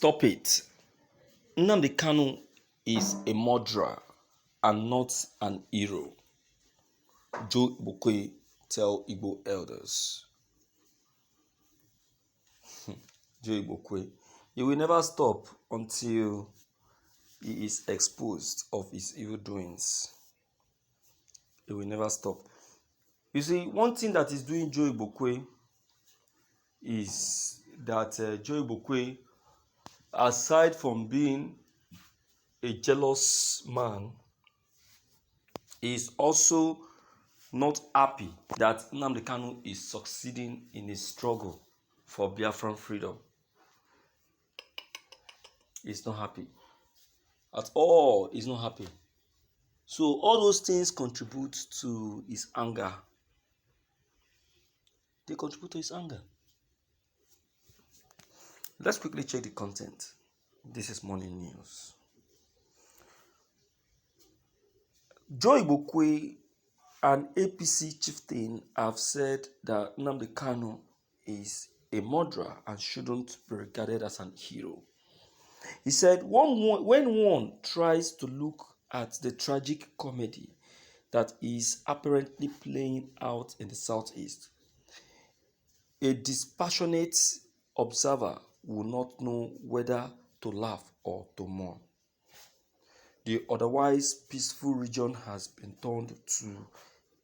Stop it. Nnamdi Kanu is a murderer and not an hero. Joe Igbokwe tell Igbo elders. Joe Igbokwe, he will never stop until he is exposed of his evil doings. He will never stop. You see, one thing that is doing Joe Igbokwe is that Joe Igbokwe, aside from being a jealous man, is also not happy that Nnamdi Kanu is succeeding in his struggle for Biafran freedom. He's not happy. At all, he's not happy. So all those things contribute to his anger. They contribute to his anger. Let's quickly check the content. This is morning news. Joe Igbokwe, an APC chieftain, have said that Nnamdi Kanu is a murderer and shouldn't be regarded as an hero. He said, when one tries to look at the tragic comedy that is apparently playing out in the southeast, a dispassionate observer will not know whether to laugh or to mourn. The otherwise peaceful region has been turned to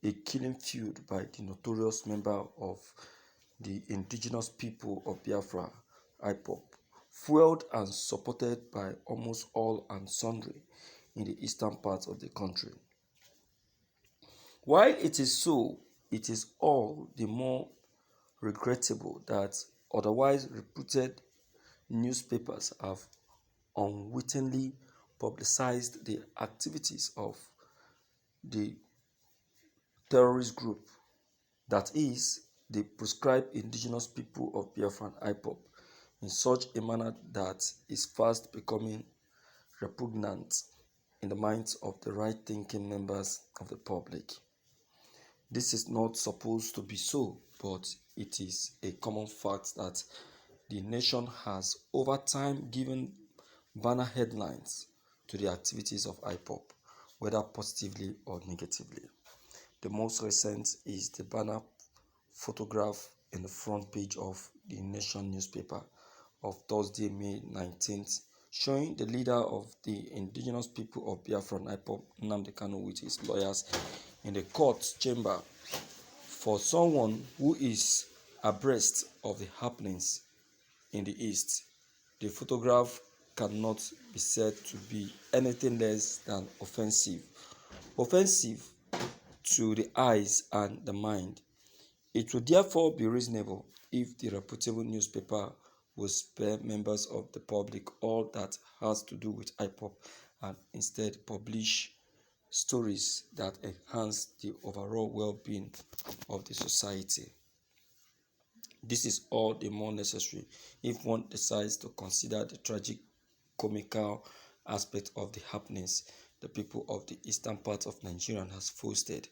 a killing field by the notorious member of the indigenous people of Biafra, IPOB, fueled and supported by almost all and sundry in the eastern part of the country. While it is so, it is all the more regrettable that otherwise reputed newspapers have unwittingly publicized the activities of the terrorist group, that is, the proscribed indigenous people of Biafran IPOB, in such a manner that is fast becoming repugnant in the minds of the right-thinking members of the public. This is not supposed to be so, but it is a common fact that the nation has over time given banner headlines to the activities of IPOB, whether positively or negatively. The most recent is the banner photograph in the front page of the Nation newspaper of Thursday, May 19th, showing the leader of the indigenous people of Biafran IPOB, Nnamdi Kanu, with his lawyers in the court chamber. For someone who is abreast of the happenings in the East, the photograph cannot be said to be anything less than offensive. Offensive to the eyes and the mind. It would therefore be reasonable if the reputable newspaper would spare members of the public all that has to do with IPOB and instead publish stories that enhance the overall well-being of the society. This is all the more necessary if one decides to consider the tragic comical aspect of the happenings the people of the eastern part of Nigeria has foisted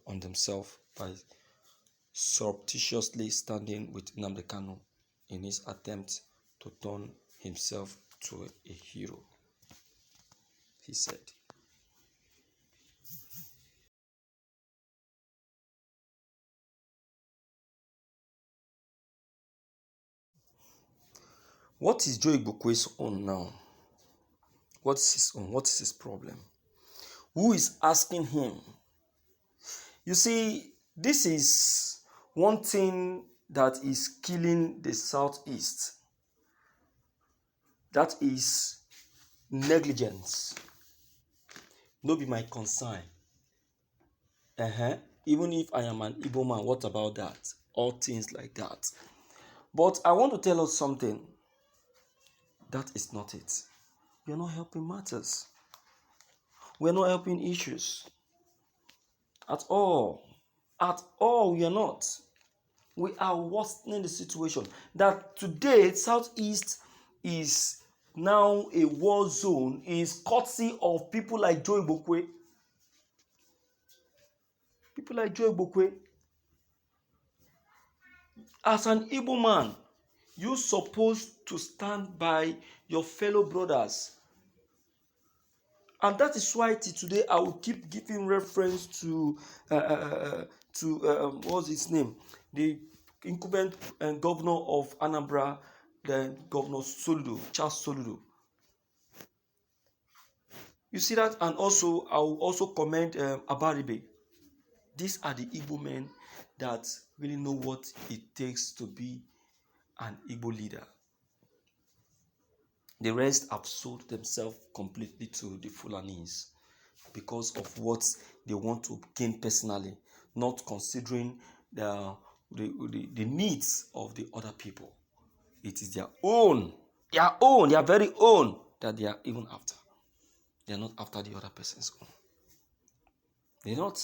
on themselves by surreptitiously standing with Nnamdi Kanu in his attempt to turn himself to a hero, he said. What is Joe Igbokwe's own now? What is his own? What is his problem? Who is asking him? You see, this is one thing that is killing the southeast. That is negligence. No be my concern. Even if I am an Igbo man, what about that? All things like that. But I want to tell us something. That is not it. We are not helping matters. We are not helping issues. At all. At all, we are not. We are worsening the situation. That today, Southeast is now a war zone is courtesy of people like Joe Igbokwe. People like Joe Igbokwe. As an Igbo man, You're supposed to stand by your fellow brothers. And that is why today I will keep giving reference to what's his name, the incumbent governor of Anambra, the Governor Soludo, Charles Soludo. You see that? And also I will also commend Abaribe. These are the Igbo men that really know what it takes to be an Igbo leader. The rest have sold themselves completely to the Fulanis because of what they want to gain personally, not considering the needs of the other people. It is their very own that they are even after. They are not after the other person's own. They're not.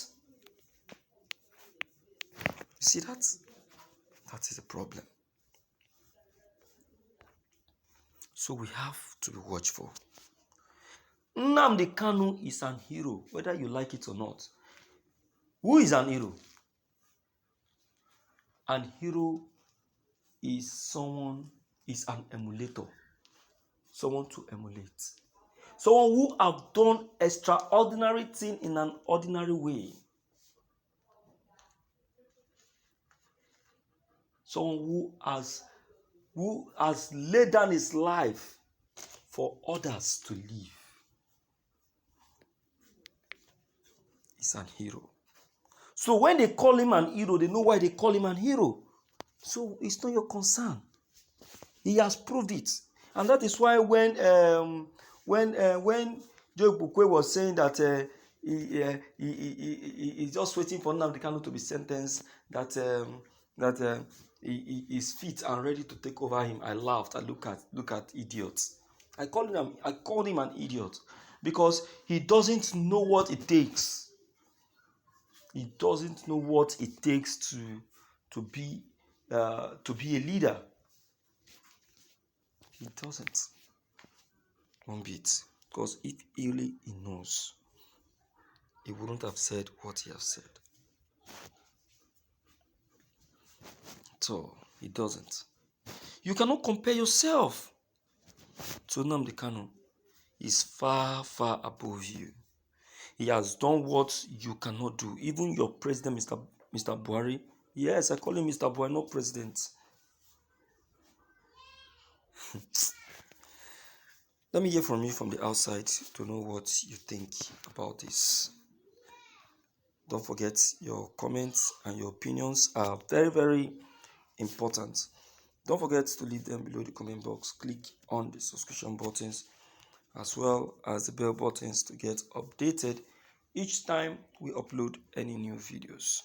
You see that? That is the problem. So we have to be watchful. Nnamdi Kanu is an hero, whether you like it or not. Who is an hero? An hero is an emulator. Someone to emulate. Someone who have done extraordinary thing in an ordinary way. Someone who has laid down his life for others to live. He's an hero. So when they call him an hero, they know why they call him an hero. So it's not your concern. He has proved it. And that is why when Igbokwe was saying that he's just waiting for Nnamdi Kanu to be sentenced, that his feet are ready to take over him, I laughed. I look at idiots. I called him an idiot because he doesn't know what it takes. He doesn't know what it takes to be a leader. He doesn't. One bit. Because if really he knows, he wouldn't have said what he has said. So he doesn't. You cannot compare yourself to Nnamdi Kanu. He's far, far above you. He has done what you cannot do. Even your president, Mr. Buhari. Yes, I call him Mr. Buhari, not president. Let me hear from you from the outside to know what you think about this. Don't forget, your comments and your opinions are very, very important. Don't forget to leave them below the comment box. Click on the subscription buttons as well as the bell buttons to get updated each time we upload any new videos.